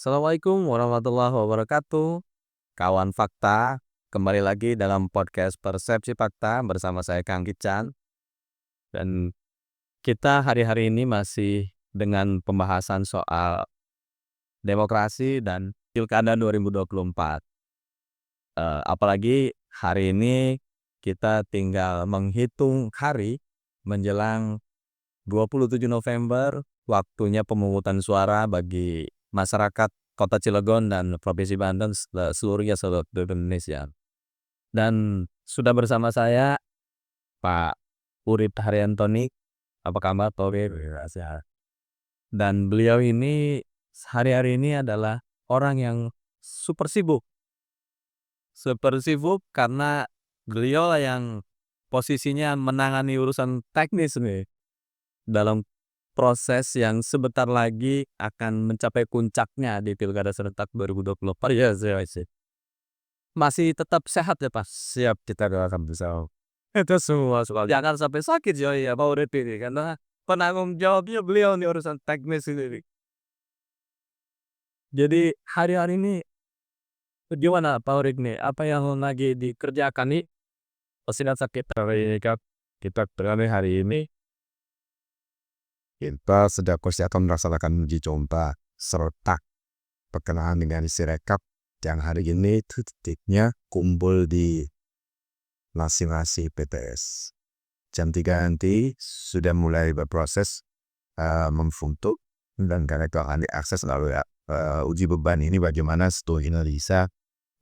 Assalamualaikum warahmatullahi wabarakatuh. Kawan Fakta, kembali lagi dalam podcast Persepsi Fakta bersama saya Kang Kican. Dan kita hari-hari ini masih dengan pembahasan soal demokrasi dan Pilkada 2024. Apalagi hari ini kita tinggal menghitung hari menjelang 27 November, waktunya pemungutan suara bagi masyarakat Kota Cilegon dan Provinsi Banten seluruhnya seluruh Indonesia. Dan sudah bersama saya Pak Urip Haryantoni. Apa kabar Pak Urip? Sehat. Dan beliau ini hari-hari ini adalah orang yang super sibuk. Super sibuk karena beliau lah yang posisinya menangani urusan teknis nih dalam proses yang sebentar lagi akan mencapai puncaknya di Pilkada serentak 2024. Ya, sih. Masih tetap sehat ya, Pak? Siap, kita doakan bersama. Itu semua soal. Jangan sampai sakit ya Pak Urip ini, karena penanggung jawabnya beliau nih urusan teknis ini. Jadi hari-hari ini gimana Pak Urip nih? Apa yang lagi dikerjakan nih? Pesinan sakit hari ini kan kita berani hari ini kita sedang akan melaksanakan uji coba serentak berkenaan dengan Sirekap yang hari ini titiknya kumpul di masing-masing PTS. Jam 3 nanti sudah mulai berproses membentuk dan karena itu akan diakses lalu uji beban ini bagaimana seluruh Indonesia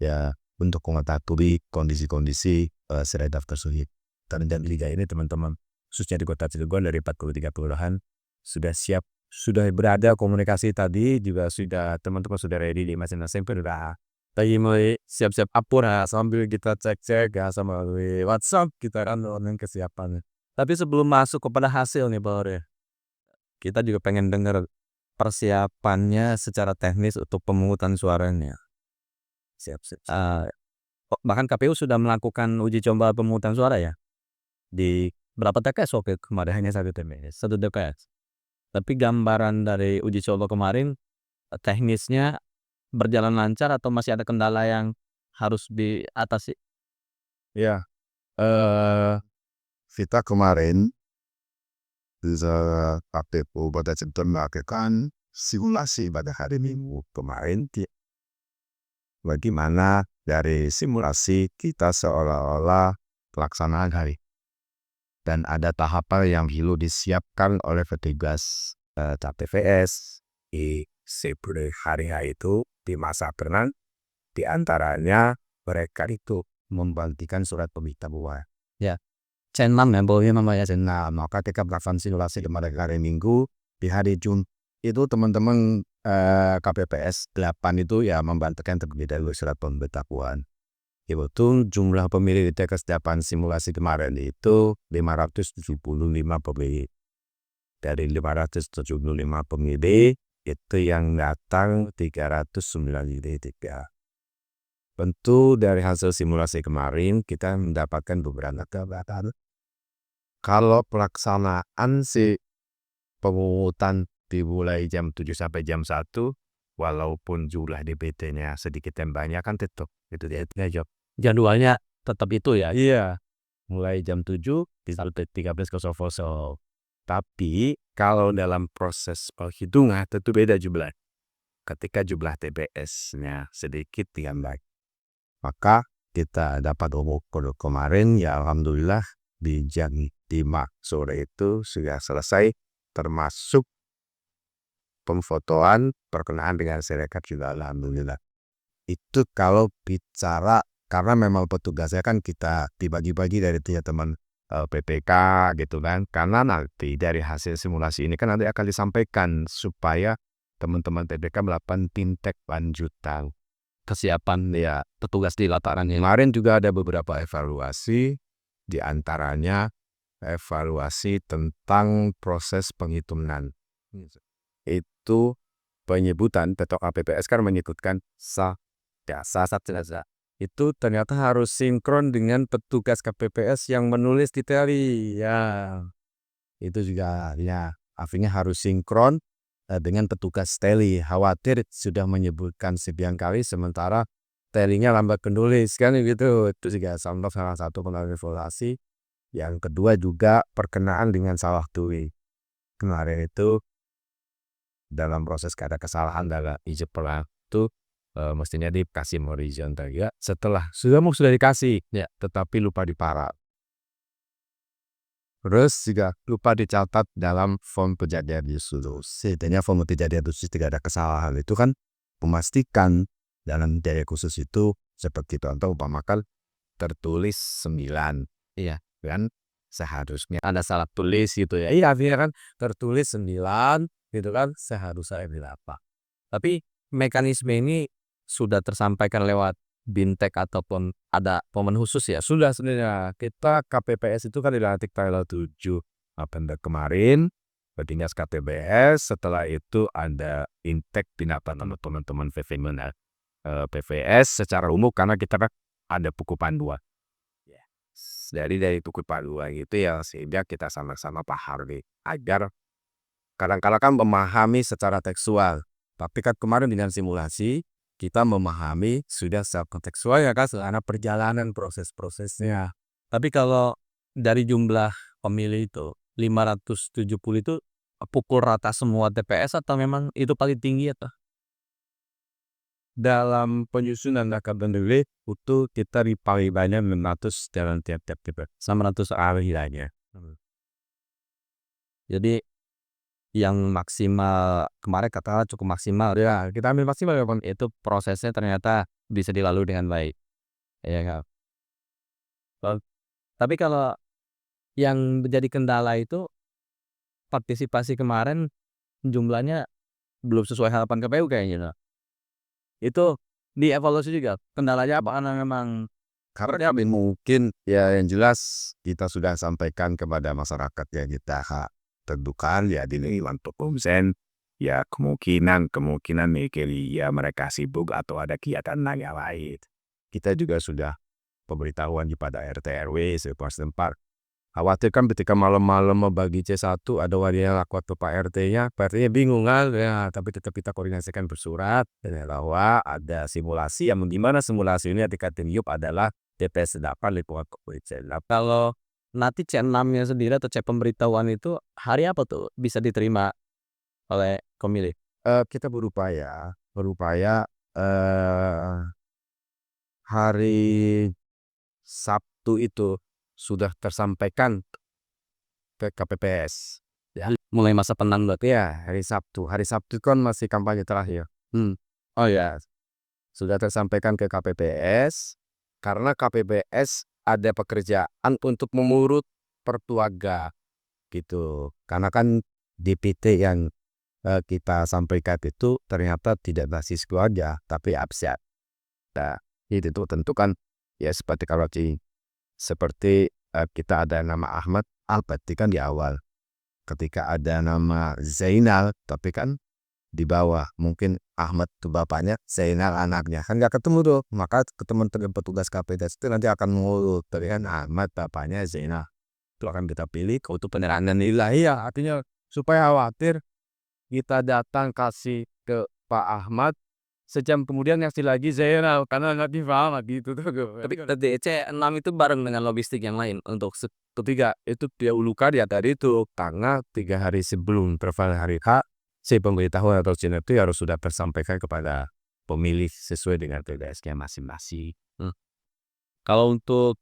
ya untuk mengetahui kondisi-kondisi Sirekap tersebut. Dan liga ini teman-teman khususnya di Kota Cilegon dari 43 kelurahan sudah siap, sudah berada komunikasi tadi juga sudah teman-teman sudah ready di masing-masing sudah lagi mulai siap-siap apur sambil kita cek-cek sama WhatsApp kita kan online kesiapannya. Tapi sebelum masuk kepada hasil nih Pak Ore, kita juga pengen dengar persiapannya secara teknis untuk pemungutan suaranya. Siap. Bahkan KPU sudah melakukan uji coba pemungutan suara ya di berapa TPS waktu kemarin, hanya satu TPS. Tapi gambaran dari uji coba kemarin teknisnya berjalan lancar atau masih ada kendala yang harus diatasi? Ya, kita kemarin KPU pada Cilegon melakukan simulasi pada hari Minggu kemarin. Bagaimana dari simulasi kita seolah-olah pelaksanaan hari dan ada tahapan yang perlu disiapkan oleh petugas TPS di sebelum hari itu di masa tenang, di antaranya mereka itu membagikan surat pemberitahuan. Ya, C6 ya, boleh namanya C6. Maka kita melakukan simulasi pada hari Minggu di hari Jumat itu teman-teman KPPS 8 itu ya membantukan terlebih dahulu surat pemberitahuan. Itu jumlah pemilih di TPS 8 simulasi kemarin itu 575 pemilih. Dari 575 pemilih itu yang datang 393. Tentu dari hasil simulasi kemarin kita mendapatkan beberapa gambaran. Kalau pelaksanaan si pemungutan dimulai jam 7 sampai jam 1, walaupun jumlah DPT-nya sedikit yang banyak kan tetap itu dia jadwalnya tetap itu ya. Iya. Mulai jam 7 sampai 13.00. Tapi kalau dalam proses penghitungan tentu beda jumlah. Ketika jumlah TPS-nya sedikit tambah, maka kita dapat umur kemarin ya alhamdulillah di jam 5 sore itu sudah selesai termasuk pemfotoan berkenaan dengan Sirekap juga alhamdulillah. Itu kalau bicara karena memang petugasnya kan kita dibagi-bagi dari teman PPK gitu kan, karena nanti dari hasil simulasi ini kan nanti akan disampaikan supaya teman-teman PPK melakukan tindak lanjutan kesiapan ya petugas di lapangan. Kemarin juga ada beberapa evaluasi, di antaranya evaluasi tentang proses penghitungan. Itu penyebutan Ketua KPPS kan menyebutkan sah jenazah. Itu ternyata harus sinkron dengan petugas KPPS yang menulis di tally. Ya, itu juga ya artinya harus sinkron dengan petugas teli. Khawatir sudah menyebutkan sekian kali sementara telinya lambat menulis kan gitu. Itu juga salah satu pengaruh evaluasi. Yang kedua juga perkenaan dengan salah tulis. Kemarin itu dalam proses ada kesalahan dalam ijab pelang itu mestinya dikasih horizontal ya. Setelah sudah dikasih ya, tetapi lupa diparaf. Terus juga lupa dicatat dalam form kejadian khusus. Setidaknya form kejadian khusus tidak ada kesalahan. Itu kan memastikan dalam kejadian khusus itu seperti contoh umpamakan tertulis 9. Iya, kan seharusnya ada salah tulis gitu ya. Iya, artinya kan tertulis 9 gitu kan seharusnya 8. Tapi mekanisme ini sudah tersampaikan lewat Bintek ataupun ada momen khusus ya? Sudah sebenarnya. Kita KPPS itu kan dilantik tanggal 7 November kemarin, Dinas KPPS. Setelah itu ada Bintek tindakan teman-teman PVS secara umum karena kita kan ada buku panduan. Dari buku panduan itu ya sehingga kita sama-sama pahami agar kadang-kadang kan memahami secara tekstual. Tapi kan kemarin dengan simulasi kita memahami sudah secara kontekstual ya kan karena perjalanan proses-prosesnya. Tapi kalau dari jumlah pemilih itu 570 itu pukul rata semua TPS atau memang itu paling tinggi atau? Dalam penyusunan daftar pemilih itu kita paling banyak 600 dalam tiap-tiap TPS. 900 harinya. Jadi yang maksimal kemarin katakanlah cukup maksimal ya kita ambil maksimal ya itu prosesnya ternyata bisa dilalui dengan baik ya kan. Tapi kalau yang menjadi kendala itu partisipasi kemarin jumlahnya belum sesuai harapan KPU kayaknya nah. Itu dievaluasi juga kendalanya apa karena memang Karena kami mungkin ya yang jelas kita sudah sampaikan kepada masyarakat ya kita tentukan ya di 50% ya kemungkinan mikir ya mereka sibuk atau ada kegiatan yang lain. Kita juga sudah pemberitahuan kepada RT RW setempat. Khawatir kan ketika malam-malam membagi C1 ada wadah lapor ke Pak RT-nya, Pak RT-nya bingung kan ya, tapi tetap kita koordinasikan bersurat dan bahwa ada simulasi yang dimana simulasi ini ketika Yub adalah TPS 8 lingkungan kepolisian. kalau nanti C6-nya sendiri atau C pemberitahuan itu hari apa tuh bisa diterima oleh pemilih? Kita berupaya hari Sabtu itu sudah tersampaikan ke KPPS. Ya, mulai masa tenang berarti. Ya, hari Sabtu kan masih kampanye terakhir. Oh ya, Sudah tersampaikan ke KPPS karena KPPS ada pekerjaan untuk mengurut pertuaga gitu. Karena kan DPT yang kita sampaikan itu ternyata tidak basis keluarga tapi absen. Nah, itu tentu kan ya seperti kalau seperti kita ada nama Ahmad, berarti kan di awal. Ketika ada nama Zainal, tapi kan di bawah. Mungkin Ahmad itu bapaknya, Zainal anaknya. Kan nggak ketemu tuh. Maka ketemu dengan petugas KPPS itu nanti akan mengurut. Tapi kan Ahmad bapaknya Zainal. Itu akan kita pilih untuk penerangan nilai ya. Artinya supaya khawatir kita datang kasih ke Pak Ahmad, sejam kemudian ngasih lagi Zainal karena nggak difaham gitu tuh. tapi C6 itu bareng dengan logistik yang lain untuk Ketiga itu dia ulukan ya tadi itu tanggal 3 hari sebelum perayaan hari H, si pemberitahuan atau CNF itu harus sudah tersampaikan kepada pemilih sesuai dengan TPS-nya masing-masing. Kalau untuk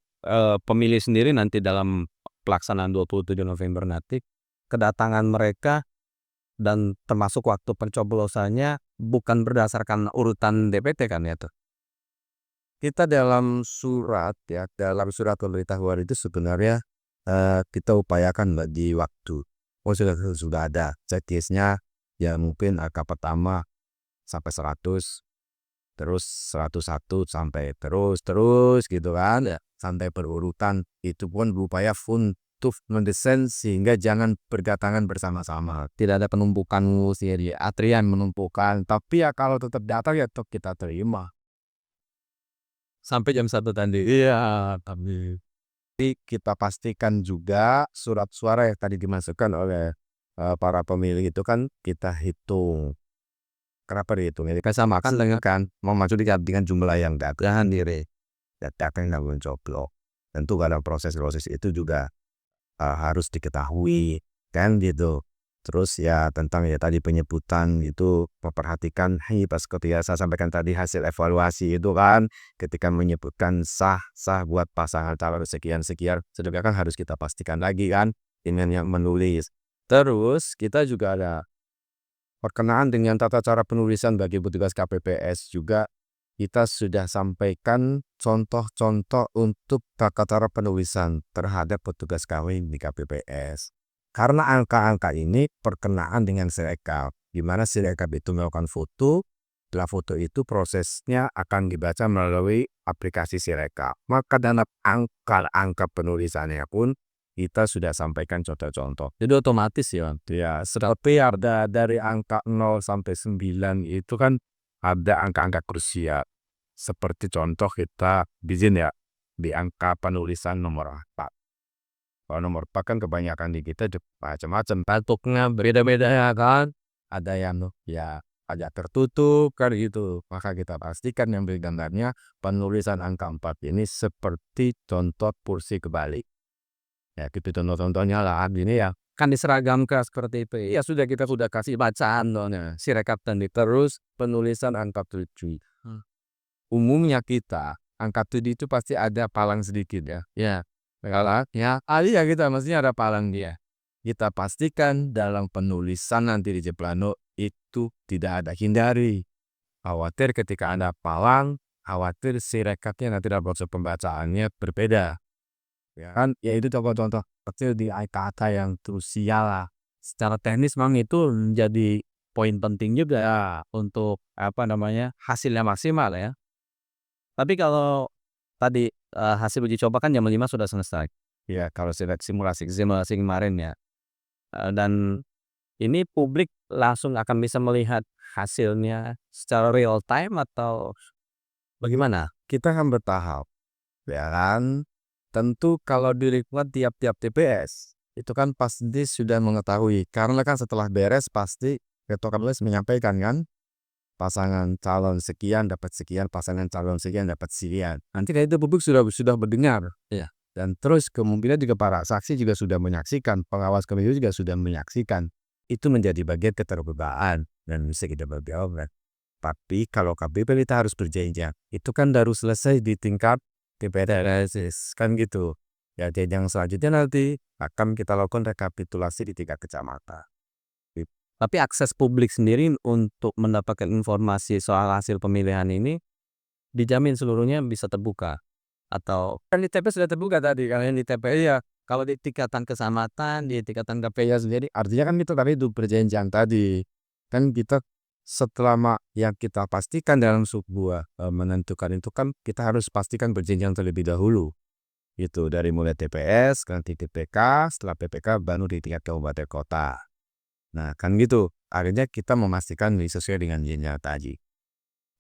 pemilih sendiri nanti dalam pelaksanaan 27 November nanti kedatangan mereka dan termasuk waktu pencoblosannya bukan berdasarkan urutan DPT kan ya tuh? Kita dalam surat pemberitahuan itu sebenarnya kita upayakan di waktu. Sudah ada checklist-nya ya mungkin angka pertama sampai 100, terus 101 sampai terus gitu kan ya, sampai berurutan. Itu pun berupaya untuk mendesain sehingga jangan berdatangan bersama-sama, tidak ada penumpukan di antrian menumpukan, tapi ya kalau tetap datang ya tetap kita terima Sampai jam 1 tadi. iya. Tapi kita pastikan juga surat suara yang tadi dimasukkan oleh para pemilih itu kan kita hitung. Kenapa dihitung? Ini Kita samakan dengan kan memaksudkan dengan jumlah yang datang diri, datang yang mencoblos. Tentu dalam proses itu juga harus diketahui kan gitu. Terus ya tentang ya tadi penyebutan itu memperhatikan pas ketika saya sampaikan tadi hasil evaluasi itu kan ketika menyebutkan sah buat pasangan calon sekian sedangkan kan harus kita pastikan lagi kan dengan yang menulis. Terus kita juga ada perkenaan dengan tata cara penulisan bagi petugas KPPS juga kita sudah sampaikan contoh-contoh untuk tata cara penulisan terhadap petugas kawin di KPPS. Karena angka-angka ini perkenaan dengan Sirekap, di mana Sirekap itu melakukan foto, setelah foto itu prosesnya akan dibaca melalui aplikasi Sirekap. Maka dalam angka penulisannya pun kita sudah sampaikan contoh-contoh. jadi otomatis ya. Ya, tapi ada dari angka 0 sampai 9 itu kan ada angka-angka krusial. Seperti contoh kita izin ya di angka penulisan nomor 4. Kalau nomor 4 kan kebanyakan di kita macam-macam. Bentuknya beda-beda ya kan. Ada yang ya agak tertutup kan gitu. Maka kita pastikan yang gambarnya penulisan angka 4 ini seperti contoh kursi kebalik. Ya gitu contoh-contohnya lah ini ya. Kan diseragamkan seperti itu. Ya sudah, kita sudah kasih bacaan dong. Sirekap tadi terus penulisan angka 7. Umumnya kita angka 7 itu pasti ada palang sedikit ya. Ya. Kalau ya ya kita mestinya ada palang dia. Kita pastikan dalam penulisan nanti di Jeplano itu tidak ada hindari. Khawatir ketika ada palang, khawatir Sirekapnya nanti dalam proses pembacaannya berbeda. Ya kan, ya itu contoh-contoh kecil di kata yang krusial lah. Secara teknis memang itu menjadi poin penting juga ya untuk hasilnya maksimal ya. Tapi kalau tadi hasil uji coba kan jam 5 sudah selesai. Ya kalau simulasi Kemarin ya. Dan ini publik langsung akan bisa melihat hasilnya secara real time atau bagaimana? kita kan bertahap. Ya kan, tentu kalau di lingkungan tiap-tiap TPS itu kan pasti sudah mengetahui karena kan setelah beres pasti ketua KPPS menyampaikan kan pasangan calon sekian dapat sekian, pasangan calon sekian dapat sekian. Nanti kan itu publik sudah mendengar. Iya. Dan terus kemungkinan juga para saksi juga sudah menyaksikan, pengawas pemilu juga sudah menyaksikan. Itu menjadi bagian keterbukaan dan bisa kita berjawab. Tapi kalau KPP kita harus berjenjang. Itu kan baru selesai di tingkat TPS kan gitu. Ya jenjang selanjutnya nanti akan kita lakukan rekapitulasi di tingkat kecamatan. Tapi akses publik sendiri untuk mendapatkan informasi soal hasil pemilihan ini dijamin seluruhnya bisa terbuka, atau kan di TPS sudah terbuka tadi. Kalau yang di TPS ya, kalau di tingkatan kecamatan, di tingkatan KPS sendiri Artinya kan itu tadi itu berjenjang tadi. Kan kita setelah yang kita pastikan dalam sebuah menentukan itu kan kita harus pastikan berjenjang terlebih dahulu. Itu dari mulai TPS, nanti PPK, setelah PPK baru di tingkat kabupaten kota. Nah kan gitu, akhirnya kita memastikan sesuai dengan jenjang tadi.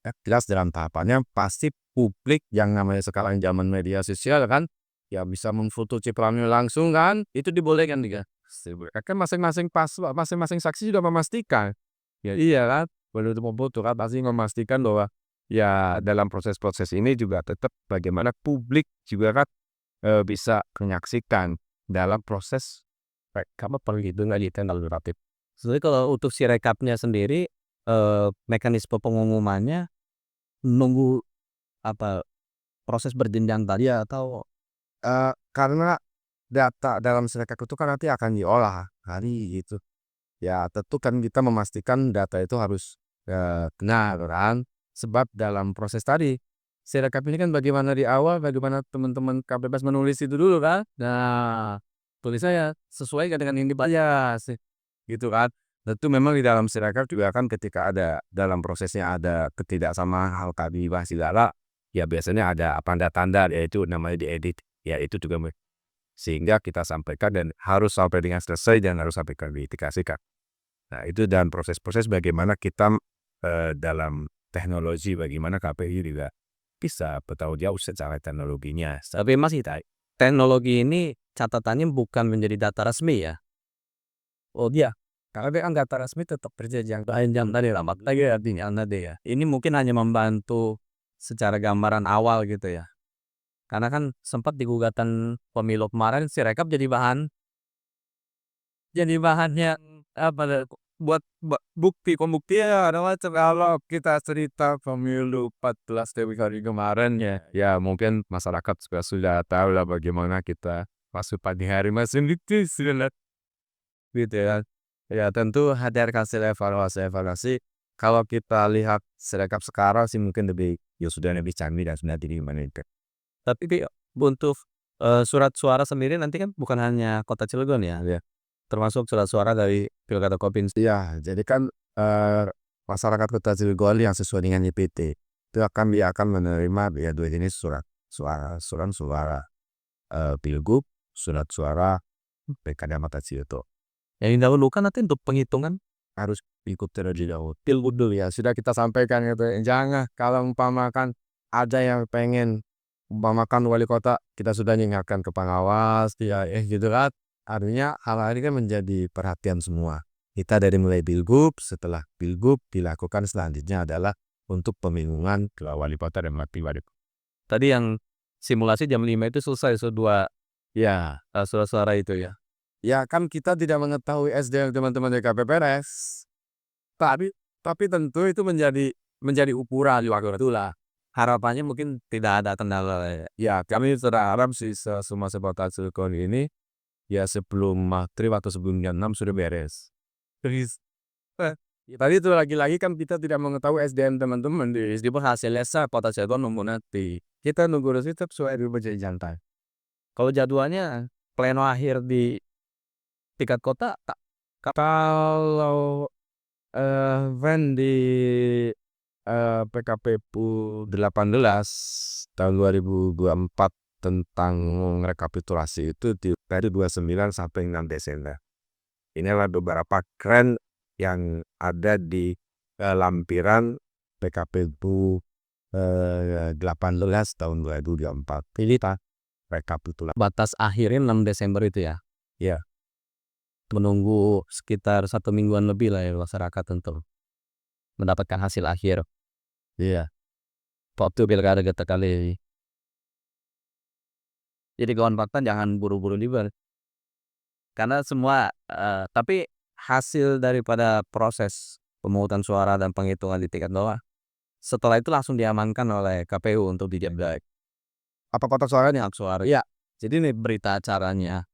Ya, jelas dalam tahapannya pasti publik yang namanya sekarang zaman media sosial kan, ya bisa memfoto cipranya langsung kan, itu dibolehkan juga. Kan masing-masing saksi sudah memastikan. Ya iya kan, menurut memfoto kan pasti memastikan bahwa ya dalam proses-proses ini juga tetap bagaimana publik juga kan bisa menyaksikan dalam proses perhitungan relatif. sebenarnya kalau untuk Sirekapnya sendiri, mekanisme pengumumannya nunggu proses berjenjang tadi atau Karena data dalam Sirekap itu kan nanti akan diolah hari gitu. Ya tentu kan kita memastikan data itu harus benar kan. Sebab dalam proses tadi Sirekap ini kan bagaimana di awal, bagaimana teman-teman KPPS menulis itu dulu kan. Nah tulis saya sesuai dengan yang dibaca gitu kan. Tentu memang di dalam Sirekap juga kan ketika ada dalam prosesnya ada ketidaksamaan hal kabibah segala, ya biasanya ada tanda-tanda yaitu namanya diedit. Ya itu juga sehingga kita sampaikan dan harus sampai dengan selesai dan harus sampai verifikasikan. Nah itu dan proses-proses bagaimana kita dalam teknologi, bagaimana KPI juga bisa bertanggung jawab secara teknologinya. tapi masih teknologi ini catatannya bukan menjadi data resmi ya? Oh iya, Karena dia kan data resmi tetap berjenjang panjang tadi lah, makanya artinya tadi ya. Ini mungkin hanya membantu secara gambaran awal gitu ya. Karena kan sempat di gugatan pemilu kemarin Sirekap jadi bahan yang apa ya, buat bukti pembuktian ada macam. Kalau kita cerita pemilu 14 Februari kemarin ya mungkin masyarakat sudah tahu lah bagaimana kita masuk pagi hari masih gitu gitu ya. Ya tentu hadir hasil evaluasi. Kalau kita lihat Sirekap sekarang sih mungkin sudah lebih canggih dan sudah dimonitor. Tapi untuk surat suara sendiri nanti kan bukan hanya Kota Cilegon ya, termasuk surat suara dari pilkada provinsi. Ya, jadi kan masyarakat Kota Cilegon yang sesuai dengan YPT itu dia akan menerima ya 2 jenis surat suara pilgub, surat suara pilkada Kota Cilegon. Yang didahulukan nanti untuk penghitungan Harus ikut terlebih dahulu. Pilgub dulu ya, sudah kita sampaikan gitu. Jangan kalau umpamakan ada yang pengen umpamakan wali kota, kita sudah mengingatkan ke pengawas, ya gitu kan. Artinya hal ini kan menjadi perhatian semua. Kita dari mulai pilgub, setelah pilgub dilakukan selanjutnya adalah untuk pemilihan ke wali kota dan wakil wali kota. tadi yang simulasi jam 5 itu selesai Ya, surat suara itu ya. ya kan kita tidak mengetahui SDM teman-teman dari KPPS. Tapi tentu itu menjadi ukuran waktu itulah. Harapannya mungkin tidak ada kendala ya. Ya, kami berharap sih semua sebatas Cilegon ini ya sebelum maghrib atau sebelum jam 6 sudah beres. Terus Tadi itu lagi-lagi kan kita tidak mengetahui SDM teman-teman di meskipun hasilnya sah Kota Cilegon nunggu nanti. kita nunggu resep sesuai berbagai jantai. Kalau jadwalnya pleno akhir di tingkat kota Kalau di PKPU 18 tahun 2024 tentang rekapitulasi itu dari 29 sampai 6 Desember. Inilah beberapa keren yang ada di lampiran PKPU 18 tahun 2024. Ini rekapitulasi. batas akhirnya 6 Desember itu ya. Ya. Menunggu sekitar 1 mingguan lebih lah ya masyarakat untuk mendapatkan hasil akhir. Iya. Waktu pilkada kita kali. Jadi kawan fakta jangan buru-buru libar. Karena semua tapi hasil daripada proses pemungutan suara dan penghitungan di tingkat bawah setelah itu langsung diamankan oleh KPU untuk dijaga Apa kotak suaranya? hak suara. Iya. Jadi ini berita acaranya.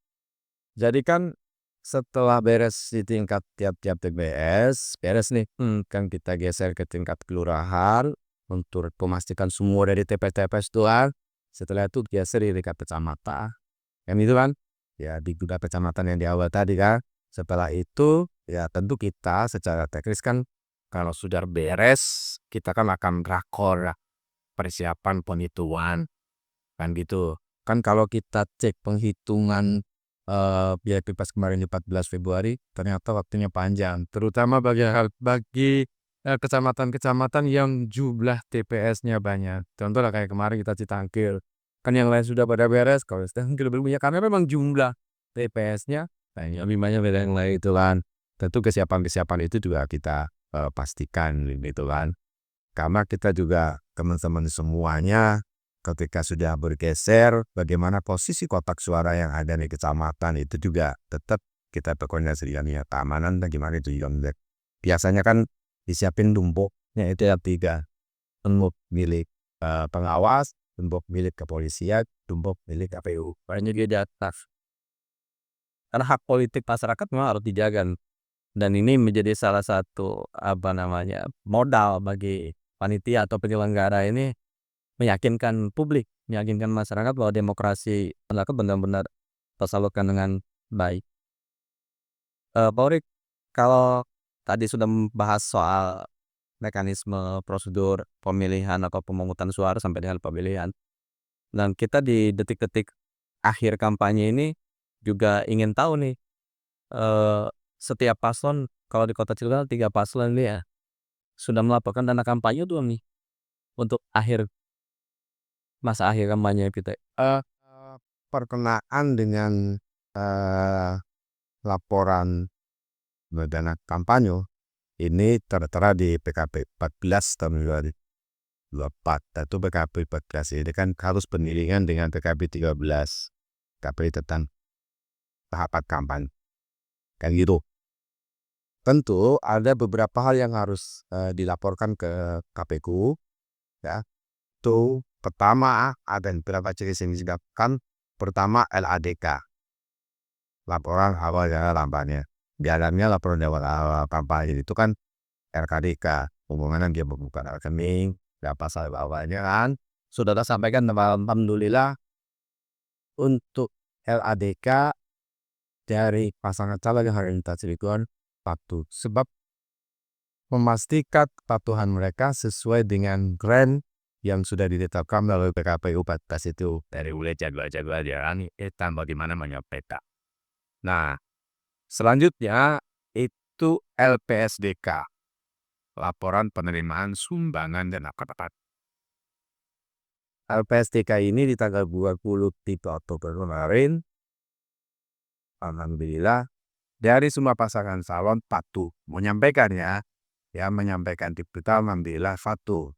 Jadi kan setelah beres di tingkat tiap-tiap TPS, beres nih, kan kita geser ke tingkat kelurahan untuk memastikan semua dari TPS-TPS itu kan. Setelah itu geser di tingkat kecamatan. Kan itu kan? Ya di tingkat kecamatan yang di awal tadi kan. Setelah itu ya tentu kita secara teknis kan kalau sudah beres kita kan akan rakor persiapan penghitungan kan gitu. Kan kalau kita cek penghitungan biaya pilpres kemarin di 14 Februari ternyata waktunya panjang, terutama bagi kecamatan-kecamatan yang jumlah TPS-nya banyak. Contoh lah kayak kemarin kita Citangkil, kan yang lain sudah pada beres, kalau Citangkil belum punya karena memang jumlah TPS-nya lebih banyak dari yang lain itu kan. Tentu kesiapan itu juga kita pastikan gitu kan. Karena kita juga teman-teman semuanya ketika sudah bergeser, bagaimana posisi kotak suara yang ada di kecamatan itu juga tetap kita berkoordinasi dengan keamanan dan gimana itu juga. Biasanya kan disiapin tumpuknya itu ya 3. Tumpuk milik pengawas, tumpuk milik kepolisian, tumpuk milik KPU. Makanya dia di atas. Karena hak politik masyarakat memang harus dijaga. Dan ini menjadi salah satu modal bagi panitia atau penyelenggara ini meyakinkan publik, meyakinkan masyarakat bahwa demokrasi masyarakat benar-benar tersalurkan dengan baik. Pak Urik, kalau tadi sudah membahas soal mekanisme prosedur pemilihan atau pemungutan suara sampai dengan pemilihan, dan kita di detik-detik akhir kampanye ini juga ingin tahu nih, setiap paslon kalau di Kota Cilegon 3 paslon ini ya sudah melaporkan dana kampanye belum nih untuk masa akhir kampanye kita? Perkenaan dengan laporan dana kampanye ini tertera di PKP 14 tahun 2024. Itu PKP 14 ini kan harus pengiringan dengan PKP 13, PKP tentang tahapan kampanye. Kan gitu. Tentu ada beberapa hal yang harus dilaporkan ke KPU, ya. Itu pertama ada beberapa ciri yang disebutkan. Pertama LADK, laporan awal kampanye. Biasanya laporan awal kampanye itu kan RKDK, hubungan dia membuka rekening, berapa pasal awalnya kan. Saudara sampaikan, alhamdulillah untuk LADK dari pasangan calon yang hari ini patuh, sebab memastikan kepatuhan mereka sesuai dengan grant yang sudah ditetapkan melalui PKPU 14 itu dari mulai jadwal-jadwal jalan dan bagaimana menyampaikan. Nah, selanjutnya itu LPSDK, laporan penerimaan sumbangan dana kementerian. LPSDK ini di tanggal 23 Oktober kemarin, alhamdulillah dari semua pasangan calon patuh menyampaikan, menyampaikan di berita, alhamdulillah patuh.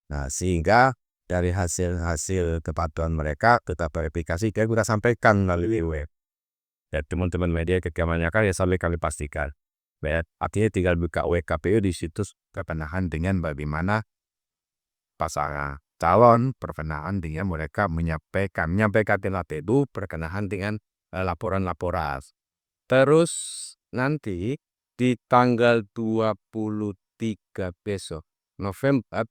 Nah, sehingga dari hasil kepatuhan mereka kita verifikasi, kita sampaikan melalui web. Ya, teman-teman media kebanyakan ya sampai kami pastikan. Artinya tinggal buka web KPU, di situs perkenahan dengan bagaimana pasangan calon perkenahan dengan mereka menyampaikan itu perkenahan dengan laporan-laporan. Terus nanti di tanggal 23 besok November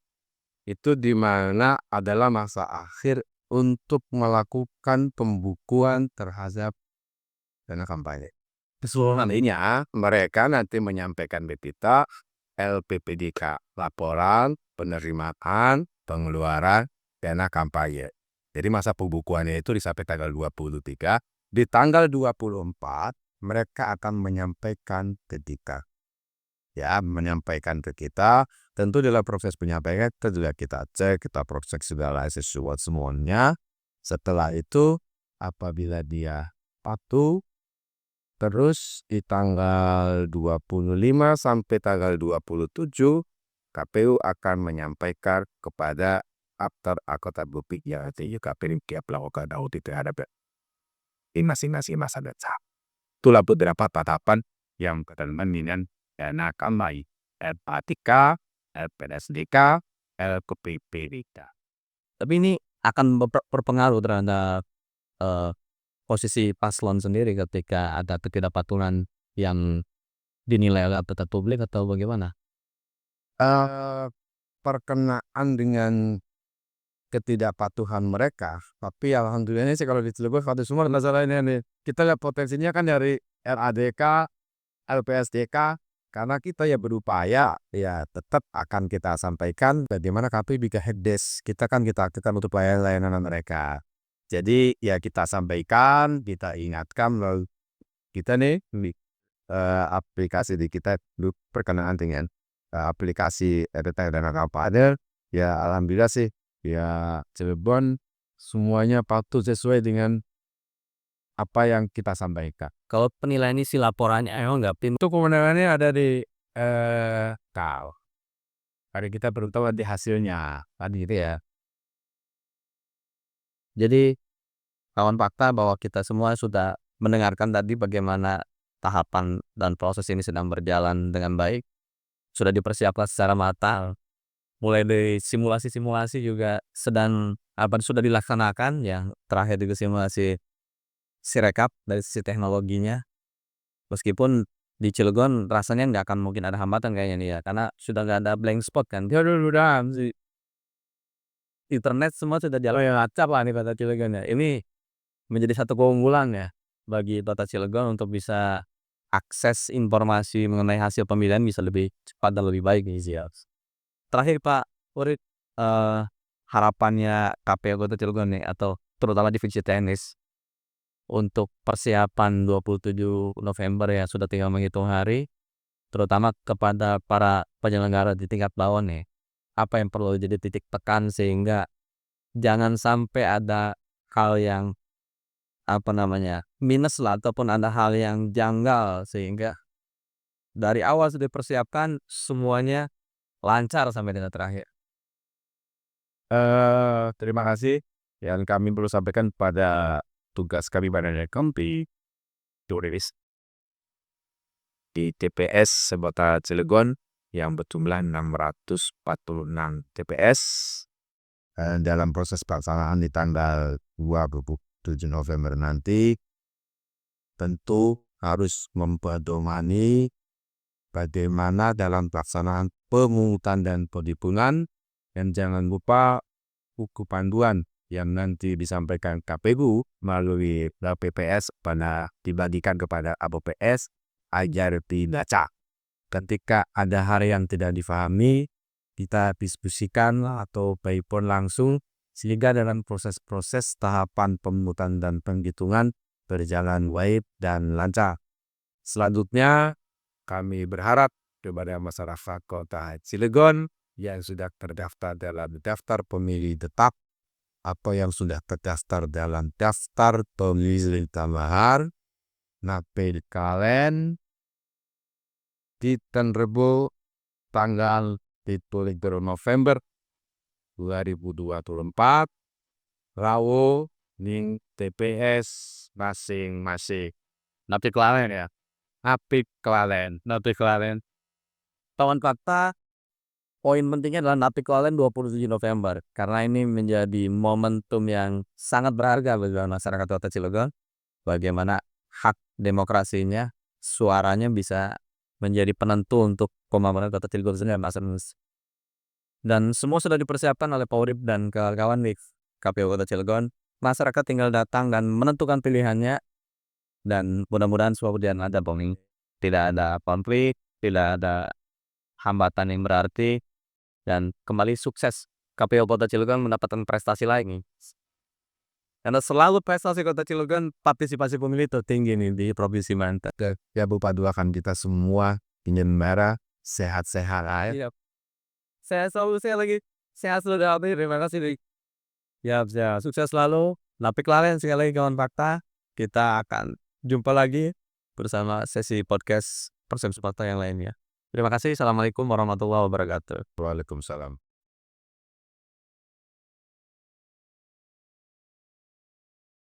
itu di mana adalah masa akhir untuk melakukan pembukuan terhadap dana kampanye. Keseluruhannya mereka nanti menyampaikan kita LPPDK, laporan penerimaan pengeluaran dana kampanye. Jadi masa pembukuannya itu sampai tanggal 23. Di tanggal 24 mereka akan menyampaikan ke kita. Menyampaikan ke kita. Tentu dalam proses penyampaian juga kita cek, kita proses segala sesuatu semuanya. Setelah itu apabila dia patuh, terus di tanggal 25 sampai tanggal 27 KPU akan menyampaikan kepada aktor anggota publik yang artinya KPU melakukan audit terhadap masing-masing masa data. Itulah beberapa tahapan yang berkaitan dengan dana kampanye LPSDK, LPSDK, LPPDK. Tapi ini akan berpengaruh terhadap posisi paslon sendiri ketika ada ketidakpatuhan yang dinilai oleh anggota publik atau bagaimana? Perkenaan dengan ketidakpatuhan mereka, tapi alhamdulillah sih kalau di Cilegon satu semua masalahnya nih. Kita lihat potensinya kan dari LADK, LPSDK, karena kita berupaya tetap akan kita sampaikan bagaimana KPU bisa helpdesk. Kita untuk layanan mereka. Jadi kita sampaikan, kita ingatkan lalu kita aplikasi di kita perkenaan dengan aplikasi dana kampanye. Alhamdulillah sih Cirebon semuanya patuh sesuai dengan apa yang kita sampaikan. Kalau penilaian isi laporannya nggak Itu kewenangannya ada di KAL. Hari kita belum tahu nanti hasilnya kan gitu ya. Jadi kawan fakta bahwa kita semua sudah mendengarkan tadi bagaimana tahapan dan proses ini sedang berjalan dengan baik, sudah dipersiapkan secara matang. Mulai dari simulasi-simulasi juga sudah dilaksanakan. Yang terakhir juga simulasi Sirekap dari sisi teknologinya. Meskipun di Cilegon rasanya nggak akan mungkin ada hambatan kayaknya nih karena sudah nggak ada blank spot kan. Internet semua sudah jalan yang acap lah nih kota Cilegon ya. Ini menjadi satu keunggulan bagi kota Cilegon untuk bisa akses informasi mengenai hasil pemilihan bisa lebih cepat dan lebih baik nih sih. Terakhir Pak Urit, harapannya KPU Kota Cilegon atau terutama divisi teknis untuk persiapan 27 November sudah tinggal menghitung hari, terutama kepada para penyelenggara di tingkat bawah apa yang perlu jadi titik tekan sehingga jangan sampai ada hal yang minus lah ataupun ada hal yang janggal sehingga dari awal sudah dipersiapkan, semuanya lancar sampai dengan terakhir. Terima kasih yang kami perlu sampaikan pada tugas kami pada Kompi tulis di TPS Sebota Cilegon yang berjumlah 646 TPS dalam proses pelaksanaan di tanggal 27 November nanti tentu harus mempedomani bagaimana dalam pelaksanaan pemungutan dan penghitungan, dan jangan lupa buku panduan yang nanti disampaikan KPU melalui PPS pada dibagikan kepada APPS agar dibaca. Ketika ada hal yang tidak difahami, kita diskusikan atau by phone langsung sehingga dalam proses-proses tahapan pemungutan dan penghitungan berjalan baik dan lancar. Selanjutnya, kami berharap kepada masyarakat Kota Cilegon yang sudah terdaftar dalam daftar pemilih tetap atau yang sudah terdaftar dalam daftar pemilih tambahan, napel kalian di Rebo tanggal 7 November 2024 rawo ning TPS masing-masing. Napik Klalen ya. Apik Klalen. Napik Klalen. Kawan fakta, poin pentingnya adalah Napik Klalen 27 November karena ini menjadi momentum yang sangat berharga bagi masyarakat Kota Cilegon. Bagaimana hak demokrasinya, suaranya bisa menjadi penentu untuk pembangunan Kota Cilegon sendiri, Mas. Dan semua sudah dipersiapkan oleh Paurip dan kawan-kawan di KPU Kota Cilegon. Masyarakat tinggal datang dan menentukan pilihannya, dan mudah-mudahan semua berjalan lancar, Bang. Tidak ada konflik, tidak ada hambatan yang berarti, dan kembali sukses KPU Kota Cilegon mendapatkan prestasi lagi. Karena selalu prestasi Kota Cilegon, partisipasi pemilih tertinggi nih di Provinsi Banten. Ya Bu paduakan kita semua ingin merah sehat-sehat aja. Iya. Saya lagi. Sehat sudah hadir. Terima kasih nih. Ya, sukses selalu. Napik Klalen sekali lagi kawan fakta. Kita akan jumpa lagi bersama sesi podcast Persepsi Fakta yang lainnya. Terima kasih. Assalamualaikum warahmatullahi wabarakatuh. Waalaikumsalam.